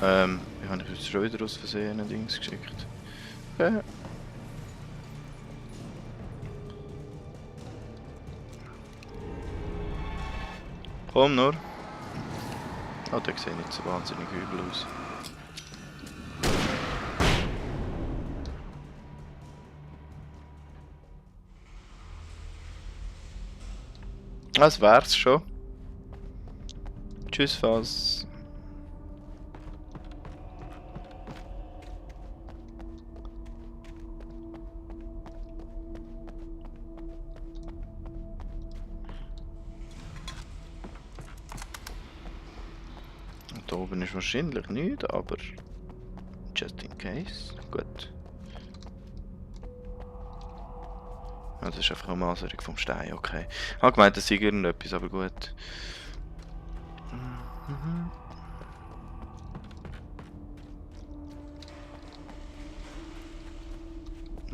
wie habe ich jetzt schon wieder aus Versehen ein Dings geschickt? Okay. Komm nur. Oh, der sieht nicht so wahnsinnig übel aus. Das wär's schon. Tschüss, Fass. Und da oben ist wahrscheinlich nichts, aber just in case. Gut. Ja, das ist einfach eine Maserung vom Stein, okay. Ich habe gemeint, das sei irgendetwas, aber gut. Mhm.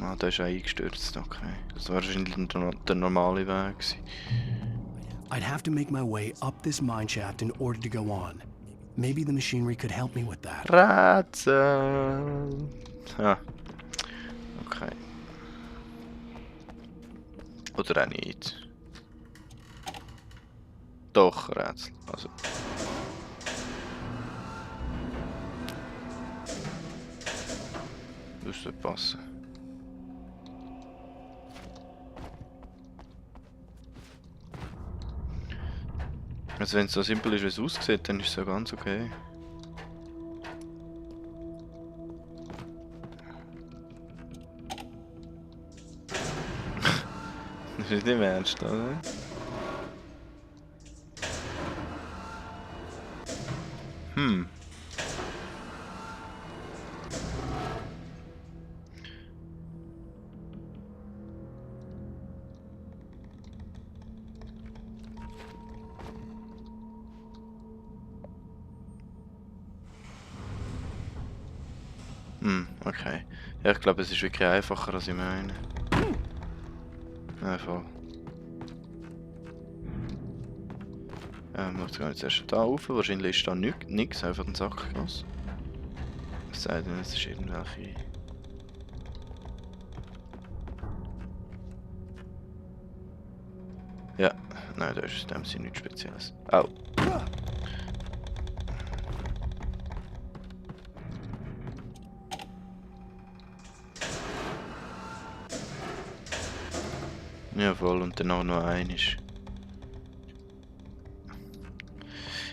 Ah, der ist auch eingestürzt, okay. Das war wahrscheinlich der normale Weg gewesen. I'd have to make my way up this mine shaft in order to go on. Maybe the machinery could help me with that. Rätsel! Ja, okay. Oder auch nicht. Doch, Rätsel. Also. Müsste passen. Also wenn es so simpel ist, wie es aussieht, dann ist es ja ganz okay. Das ist nicht im Ernst, oder? Hm. Hm, okay. Ja, ich glaube, es ist wirklich einfacher, als ich meine. Ja, voll. Muss ich jetzt erst da rauf. Wahrscheinlich ist da nichts, einfach ein Sackgasse. Es sei denn, es ist irgendwelche. Ja, nein, da ist in dem Sinne nichts Spezielles. Au. Jawohl, und dann auch noch einiges.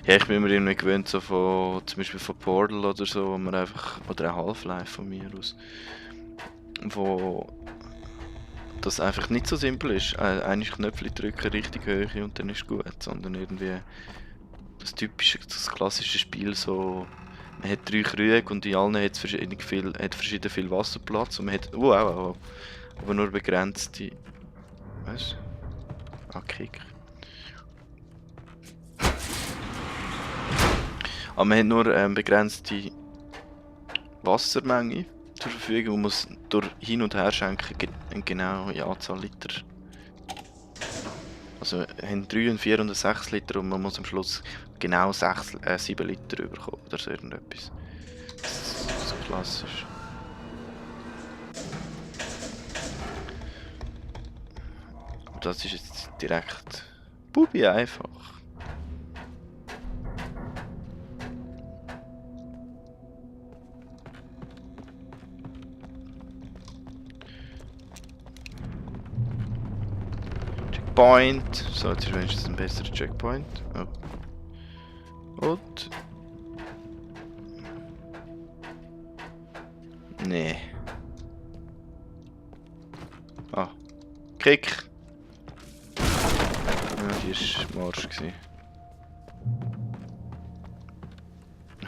Ja, ich bin mir irgendwie gewöhnt, so von, zum Beispiel von Portal oder so, wo man einfach, oder auch Half-Life von mir aus, wo das einfach nicht so simpel ist. Eigentlich Knöpfe drücken, richtig Höhe und dann ist gut, sondern irgendwie das typische, das klassische Spiel so, man hat 3 Krüge und in allen hat es verschieden viel Wasserplatz und man hat, wow, aber nur begrenzte, was? Ah, Kick. Aber man hat nur begrenzte Wassermenge zur Verfügung und muss durch hin und her schenken eine genaue Anzahl Liter. Also haben 3 und 4 und 6 Liter und man muss am Schluss genau 7 Liter bekommen oder so irgendetwas. Das ist so klassisch. Aber das ist jetzt direkt Bubi einfach. Checkpoint. So, jetzt ist wenigstens ein besserer Checkpoint. Oh. Und. Nee. Ah. Kick. Ja, die war Marsch.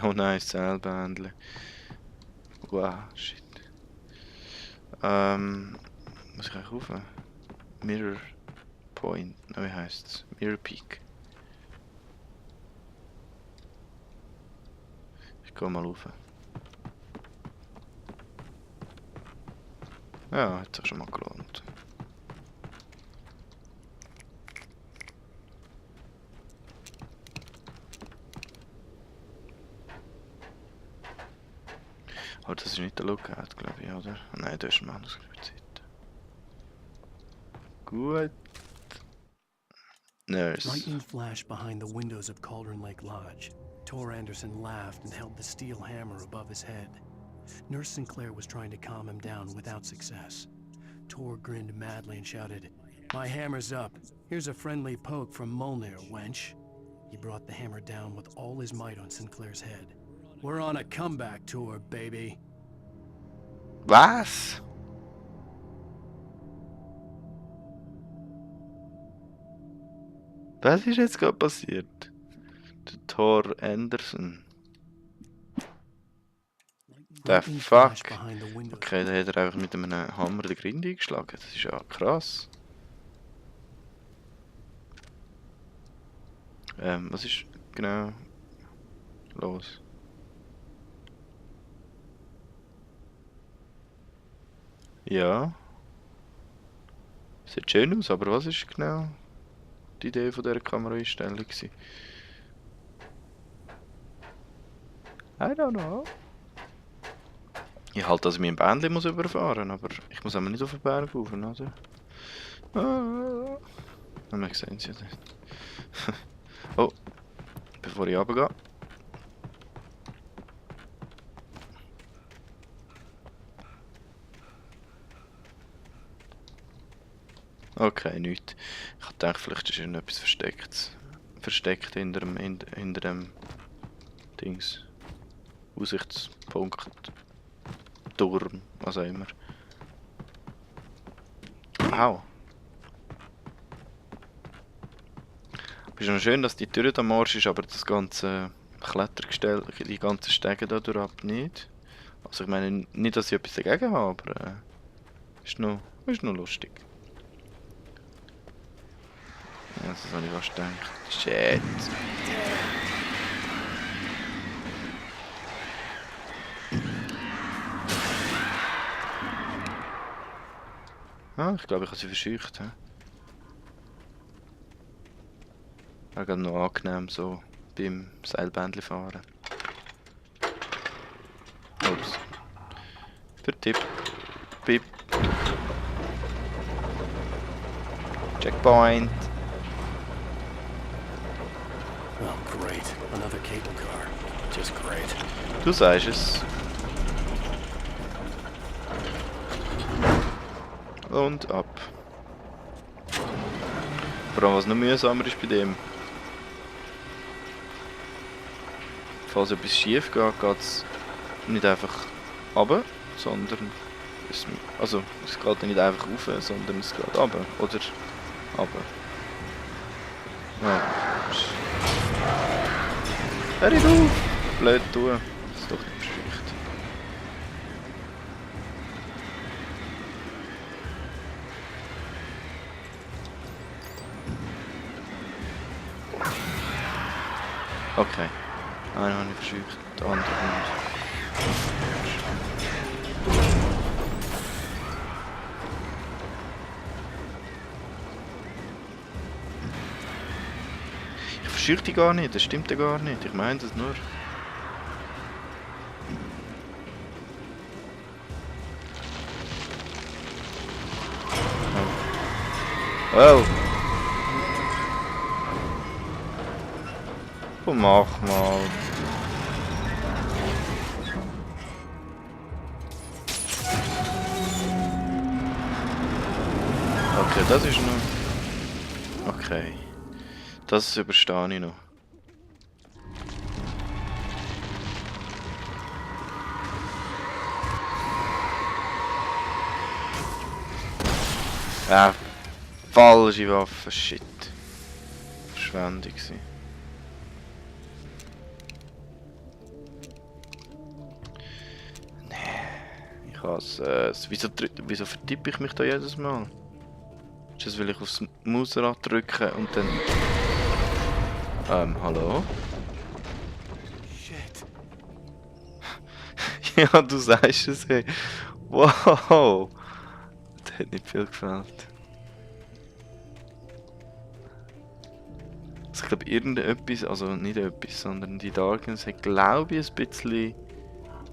Oh nein, Seilbändle. Wow, shit. Muss ich eigentlich rauf? Mirror Point. Wie heißt's? Mirror Peak. Ich gehe mal rauf. Ja, hat sich schon mal gelohnt. Aber das ist nicht der Lookout, glaube ich, oder? Nein, da ist Manuskriptseite. Gut. Nurse. Lightning flashed behind the windows of Cauldron Lake Lodge. Tor Anderson laughed and held the steel hammer above his head. Nurse Sinclair was trying to calm him down without success. Tor grinned madly and shouted, "My hammer's up. Here's a friendly poke from Molnir, wench." He brought the hammer down with all his might on Sinclair's head. "We're on a comeback tour, baby." Was? Was ist jetzt gerade passiert? Der Tor Anderson. The Lightning fuck? flashed behind the windows. Okay, da hat er einfach mit einem Hammer den Grind eingeschlagen. Das ist ja krass. Was ist genau los? Ja. Sieht schön aus, aber was ist genau die Idee von dieser Kameraeinstellung gewesen? I don't know. Ich halte, dass ich mein Bändchen muss überfahren, aber ich muss aber nicht auf den Berg rauf, oder? Ah. Wir sehen es ja nicht. Oh, bevor ich runtergehe. Okay, nichts. Ich dachte, vielleicht ist irgendetwas versteckt hinter dem Dings. Aussichtspunkt. Turm, was auch immer. Au. Ist schon schön, dass die Tür am Arsch ist, aber das ganze Klettergestell, die ganzen Stege da durch nicht. Also ich meine nicht, dass ich etwas dagegen habe, aber ist noch lustig. Ja, das habe ich fast gedacht. Shit. Ah, ich glaube, ich habe sie verscheucht. Wäre gerade noch angenehm so beim Seilbändchen fahren. Ups. Für Tipp. Pip. Checkpoint. Oh, great. Another cable car. Just great. Du sagst es. Und ab. Vor allem was noch mühsamer ist bei dem. Falls etwas schief geht, geht es nicht einfach runter, sondern es geht nicht einfach rauf, sondern es geht runter oder runter. Ja. Hör ich auf! Blöd tun. Das ist doch nicht schlecht. Okay. Einen habe ich verscheucht, der andere nicht. Ich verscheuche die gar nicht, das stimmt ja gar nicht. Ich meine das nur. Oh. Oh, mach mal. Okay, das ist noch... Okay. Das überstehe ich noch. Falsche Waffe, shit. Verschwendung gewesen. Nee, ich hasse es. Wieso vertippe ich mich da jedes Mal? Ist das, weil ich aufs Mausrad drücke und dann... hallo? Shit. Ja, du sagst es, hey. Wow! Das hat nicht viel gefällt. Also ich glaube irgendetwas, also nicht etwas, sondern die Darkness hat glaube ich ein bisschen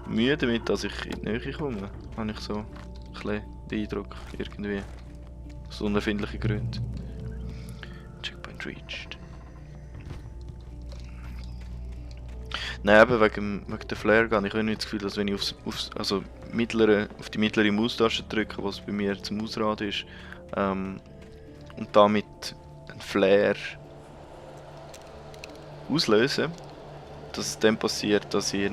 Mühe damit, dass ich in die Nähe komme. Habe ich so ein bisschen den Eindruck, irgendwie. Aus unerfindlichen Gründen. Checkpoint reached. Nein, eben wegen der Flare habe ich auch nicht das Gefühl, dass wenn ich auf die mittlere Maustaste drücke, was bei mir zum Mausrad ist, und damit einen Flare auslöse, dass es dann passiert, dass ich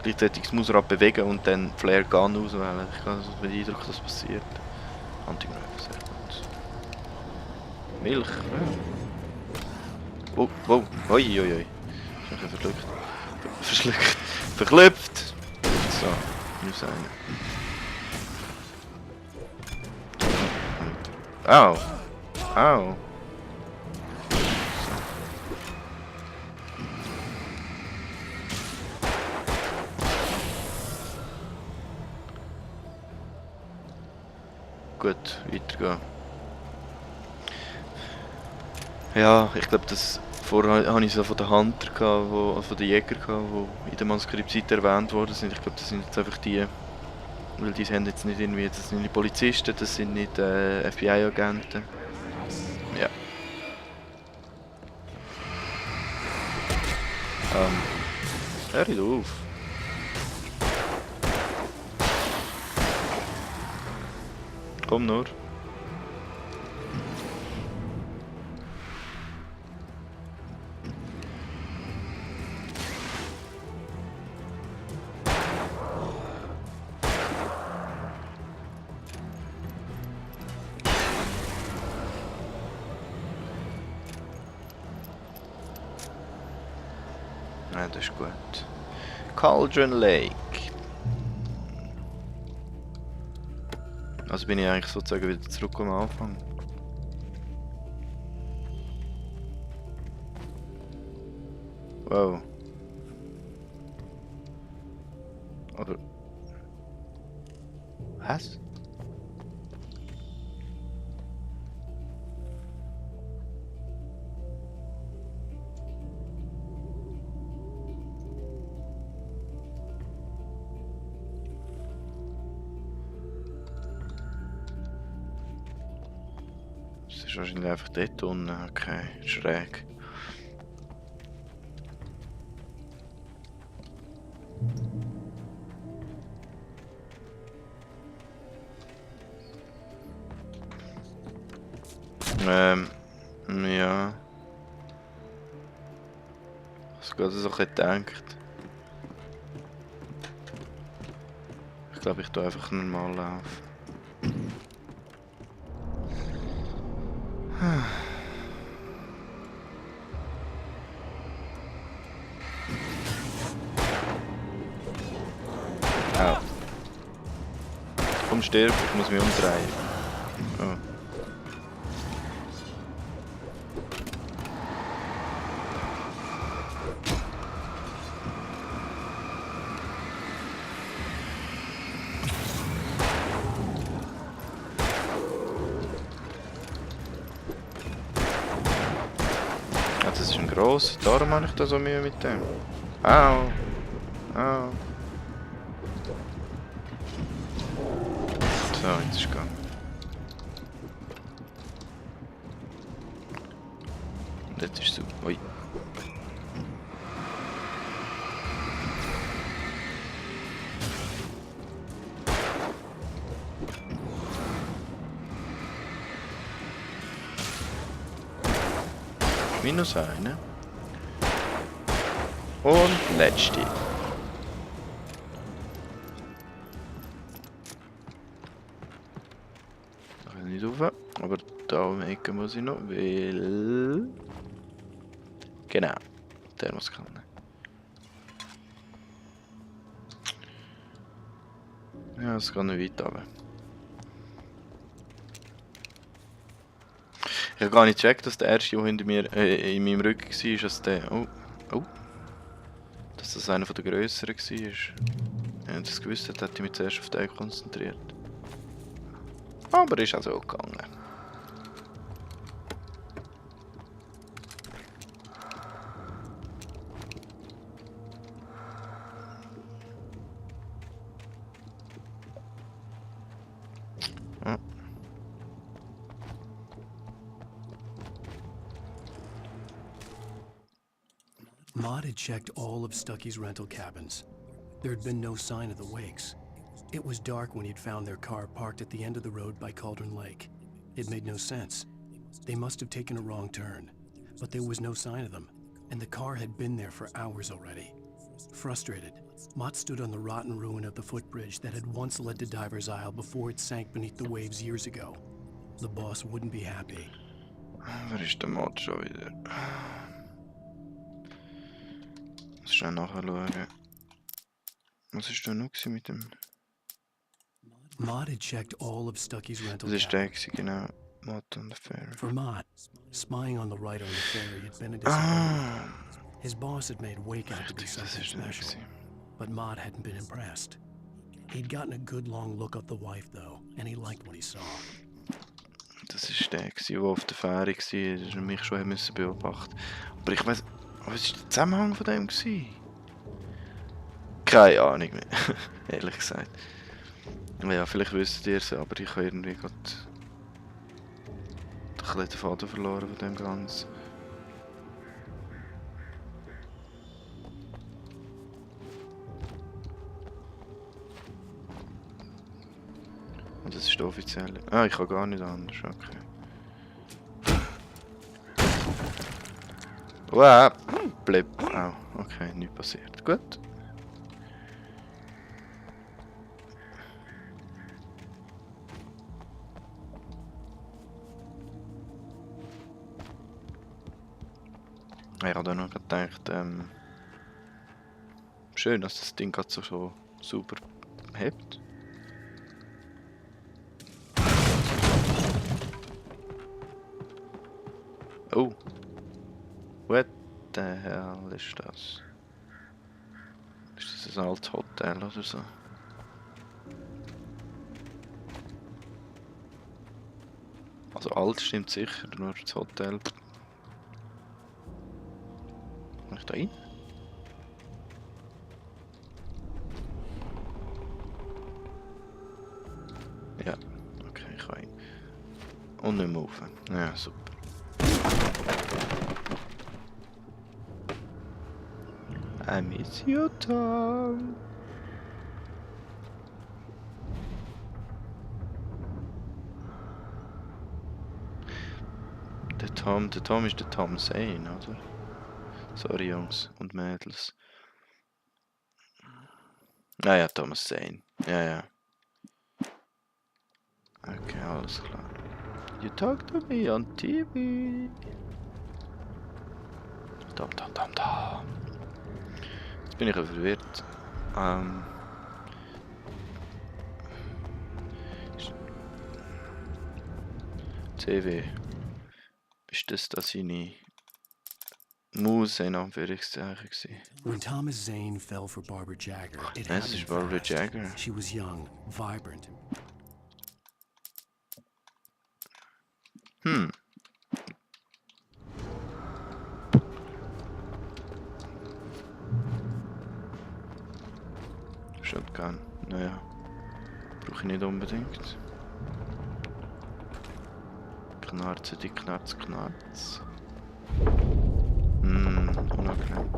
gleichzeitig das Mausrad bewege und dann Flare Gun auswählen. Ich habe also den Eindruck, dass das passiert. Anti-Greifer, sehr gut. Milch, ja. Oh, wow, oi, oi, oi. Ich bin ein bisschen verschluckt. Verklüpft! So, muss sein. Au! Au! Gut, weitergehen. Ja, ich glaube, das vorher hatte ich so von den Hunter, von den Jägern, die in der Manuskriptseite erwähnt worden sind. Ich glaube, das sind jetzt einfach die, weil die haben jetzt nicht irgendwie, das sind nicht Polizisten, das sind nicht FBI-Agenten. Ja. Hör nicht auf. Komm nur. Ja, das ist gut. Cauldron Lake. Also bin ich eigentlich sozusagen wieder zurück am Anfang. Wow. Oder... Was? Das ist wahrscheinlich einfach dort unten. Okay, schräg. Ja. Was geht so gedacht? Ich glaube, ich tue einfach normal laufen. Au. Komm, stirb, ich muss mich umdrehen. Oh. Ah, das ist ein grosser, darum habe ich da so Mühe mit dem. Au! Au! So, jetzt ist es gegangen. Und jetzt ist es so. Ui. Minus eine. Und letzte. Da kann ich nicht rauf, aber da um die Ecke muss ich noch, weil... Genau, der muss kommen. Ja, es geht nicht weit runter. Ich habe gar nicht gecheckt, dass der erste, der hinter mir, in meinem Rücken war, dass der... Oh, oh. Dass das einer der grösseren war. Wenn ich das gewusst hätte, hätte ich mich zuerst auf den konzentriert. Aber ist auch so gegangen. Ah. Maud had checked all of Stucky's rental cabins. There had been no sign of the Wakes. It was dark when he'd found their car parked at the end of the road by Cauldron Lake. It made no sense. They must have taken a wrong turn, but there was no sign of them, and the car had been there for hours already. Frustrated, Mott stood on the rotten ruin of the footbridge that had once led to Diver's Isle before it sank beneath the waves years ago. The boss wouldn't be happy. Wer ist der Mod schon wieder? Muss schnell nachschauen. Was ist da noch mit dem? Mott had checked all of Stucky's rental Das ist cabins. der, genau. Mod on the Ferry. For Mott, spying on the right on the ferry had been a disappointment. Ah! His boss had made Wake out to be Das something ist der special, gewesen. but Mott hadn't been impressed. He'd gotten a good long look of the wife, though, and he liked what he saw. Das ist der, der auf der Fähre war, der mich schon müssen beobachten. Aber ich weiß, was war der Zusammenhang von dem? Keine Ahnung mehr, ehrlich gesagt. Ja, vielleicht wisst ihr es, aber ich habe irgendwie gerade den Faden verloren von dem Ganzen. Und das ist der offizielle. Ah, ich kann gar nicht anders, okay. Wow, blip. Oh, okay, nichts passiert. Gut. Ich habe da noch gedacht, schön, dass das Ding gerade so super hebt. Oh. What the hell ist das? Ist das ein altes Hotel oder so? Also alt stimmt sicher, nur das Hotel. Kann ich da rein? Ja, okay, ich kann rein. Und nicht mehr rauf. Ja, super. I miss you, Tom. Der Tom ist der Tom Zane, oder? Sorry, Jungs und Mädels. Naja, Thomas Zane. Ja, ja. Okay, alles klar. You talk to me on TV. Tom. Jetzt bin ich verwirrt. TV. Ist das seine Muse in Anführungszeichen gewesen? When Thomas Zane fell for Barbara Jagger, it Das happened ist Barbara fast. Jagger. She was young, vibrant. Shotgun. Naja. Brauche ich nicht unbedingt. Knarze, die Knarz. Unangenehm.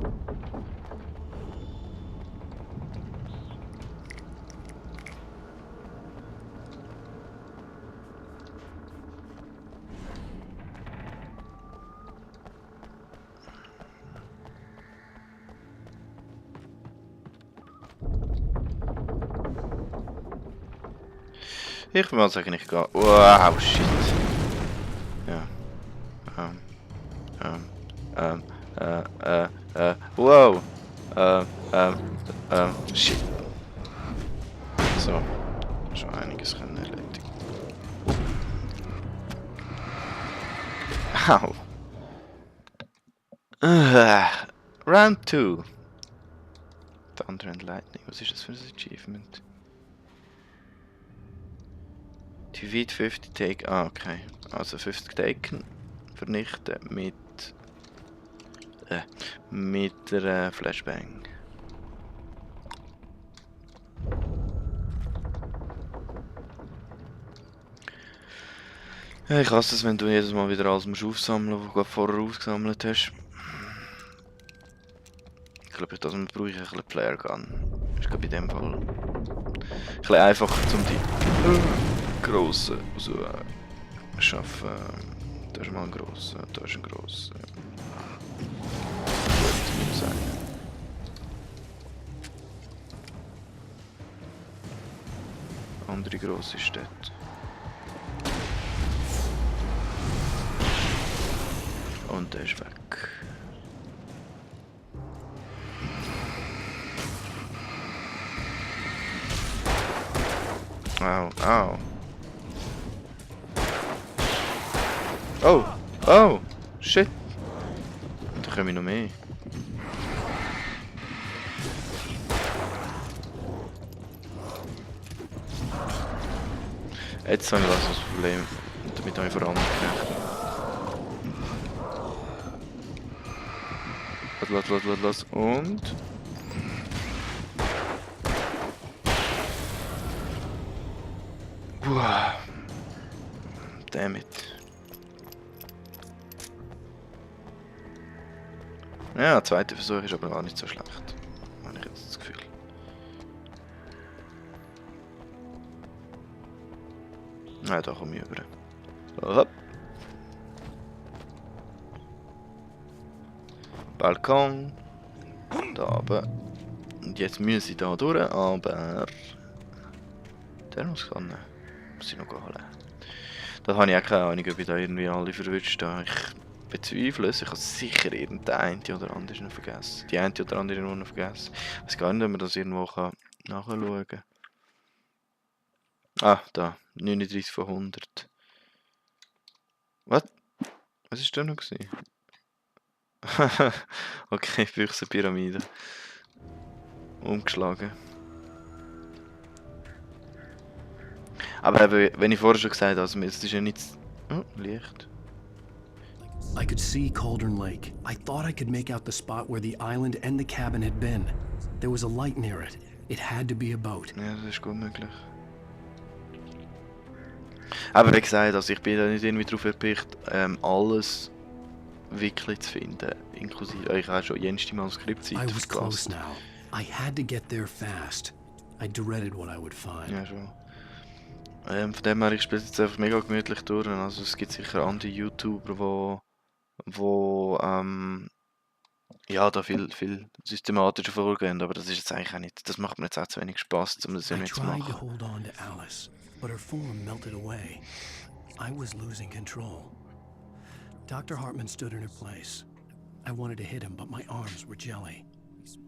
Ich will mal sagen, ich gehe. Wow, shit. Ja. Wow. Shit. So. Schon einiges können erledigen. Au. Round 2. Thunder and Lightning. Was ist das für ein Achievement? Defeat 50 Take. Ah, okay. Also 50 Taken vernichten mit der Flashbang. Ja, ich hasse es, wenn du jedes Mal wieder alles musst aufsammeln musst, was du gerade vorher ausgesammelt hast. Ich glaube, das brauche ich ein bisschen Player Gun. Ist glaube in dem Fall ein bisschen einfacher, um die grossen zu schaffen. Da ist mal ein grosser, da ist ein grosser. Gut, muss sein. Andere grosse Städte. Und der ist weg. Au, au. Oh, oh, shit. Da kommen noch mehr. Jetzt habe ich langsam das Problem. Damit habe ich vor allem gerechnet. Los. Und. Uah. Damn it. Ja, der zweite Versuch ist aber gar nicht so schlecht. Habe ich jetzt das Gefühl. Ja, da komme ich über. Hopp. Balkon. Da oben. Und jetzt muss ich da durch, aber... Der muss kommen. Muss ich noch holen. Da habe ich auch keine Ahnung, ob ich da irgendwie alle verwünscht habe. Ich bezweifle es. Ich habe sicher irgendeine oder andere noch vergessen. Die eine oder andere noch vergessen. Ich weiß gar nicht, ob man das irgendwo nachschauen kann. Ah, da. 39 von 100. Was? Was ist da noch gewesen? Okay, Büchsenpyramide. Umgeschlagen. Aber eben, wenn ich vorher schon gesagt habe, also es ist ja nichts... Oh, Licht. I could see Cauldron Lake. I thought I could make out the spot where the island and the cabin had been. There was a light near it. It had to be a boat. Ja, das ist gut möglich. Aber wie gesagt, also ich bin da nicht irgendwie darauf erpicht, alles wirklich zu finden. Inklusive, ich habe schon jenste Manuskriptseite I was close vergast. now. I had to get there fast. I dreaded what I would find. Ja, schon. Von dem her, ich spiele jetzt einfach mega gemütlich durch. Also es gibt sicher andere YouTuber, wo ja, da viel systematischer vorgehen, aber das ist jetzt eigentlich auch nicht, das macht mir jetzt auch zu wenig Spaß, um das I irgendwie zu tried to machen. hold on to Alice, but her form melted away. I was losing control. Dr. Hartman stood in her place. I wanted to hit him, but my arms were jelly.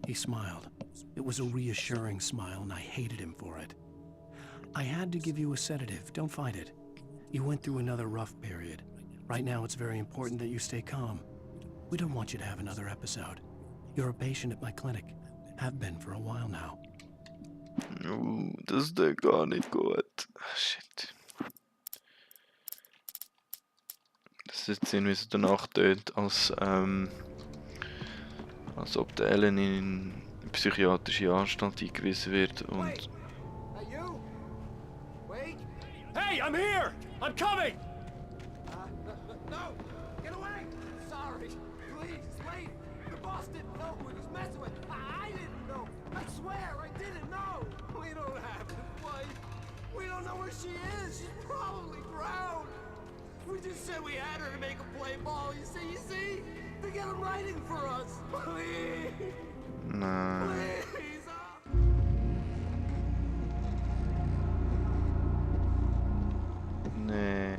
He smiled. It was a reassuring smile, and I hated him for it. I had to give you a sedative. Don't fight it. You went through another rough period. Right now, it's very important that you stay calm. We don't want you to have another episode. You're a patient at my clinic. Have been for a while now. Das ist ja gar nicht gut. Shit. Das ist jetzt irgendwie so danach tönt, als ob der Ellen in psychiatrische Anstalt eingewiesen wird und... Hey, you! Wait! Hey, I'm here! I'm coming! No! Get away! Sorry! Please, wait! The boss didn't know who he was messing with! I didn't know! I swear, I didn't know! We don't have his wife! We don't know where she is! She's probably drowned! We just said we had her to make a play ball, you see? To get him writing for us! Please! Nein. Please! Nee.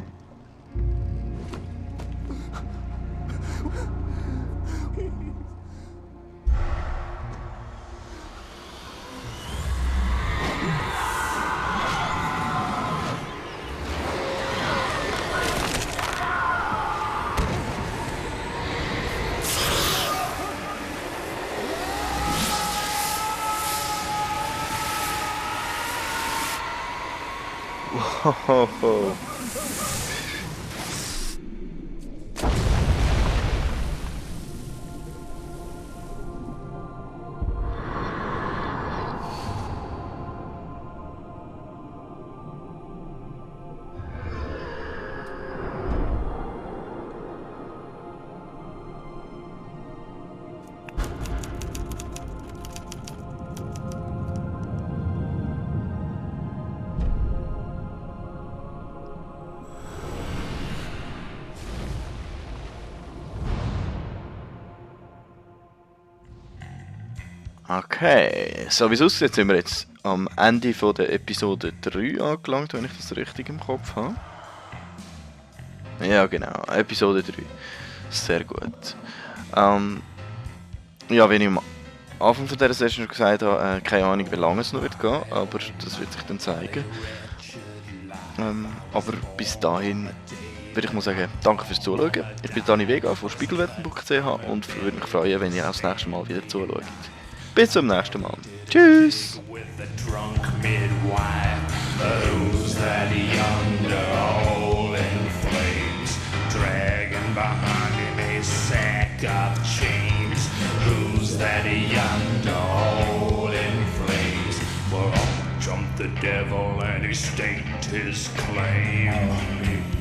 Hohoho. Okay, so wie es aussieht, sind wir jetzt am Ende von der Episode 3 angelangt, wenn ich das richtig im Kopf habe. Ja genau, Episode 3. Sehr gut. Ja, wie ich am Anfang von dieser Session schon gesagt habe, keine Ahnung, wie lange es noch wird gehen, aber das wird sich dann zeigen. Aber bis dahin würde ich mal sagen, danke fürs Zuschauen. Ich bin Dani Vega von spiegelwetten.ch und würde mich freuen, wenn ihr auch das nächste Mal wieder zuschaut. Bis zum nächsten Mal. Tschüss! With the drunk midwife, who's that yonder hole in flames, dragging behind him a sack of chains? Who's that yonder hole in flames? Well, up jumped the devil and he staked his claim.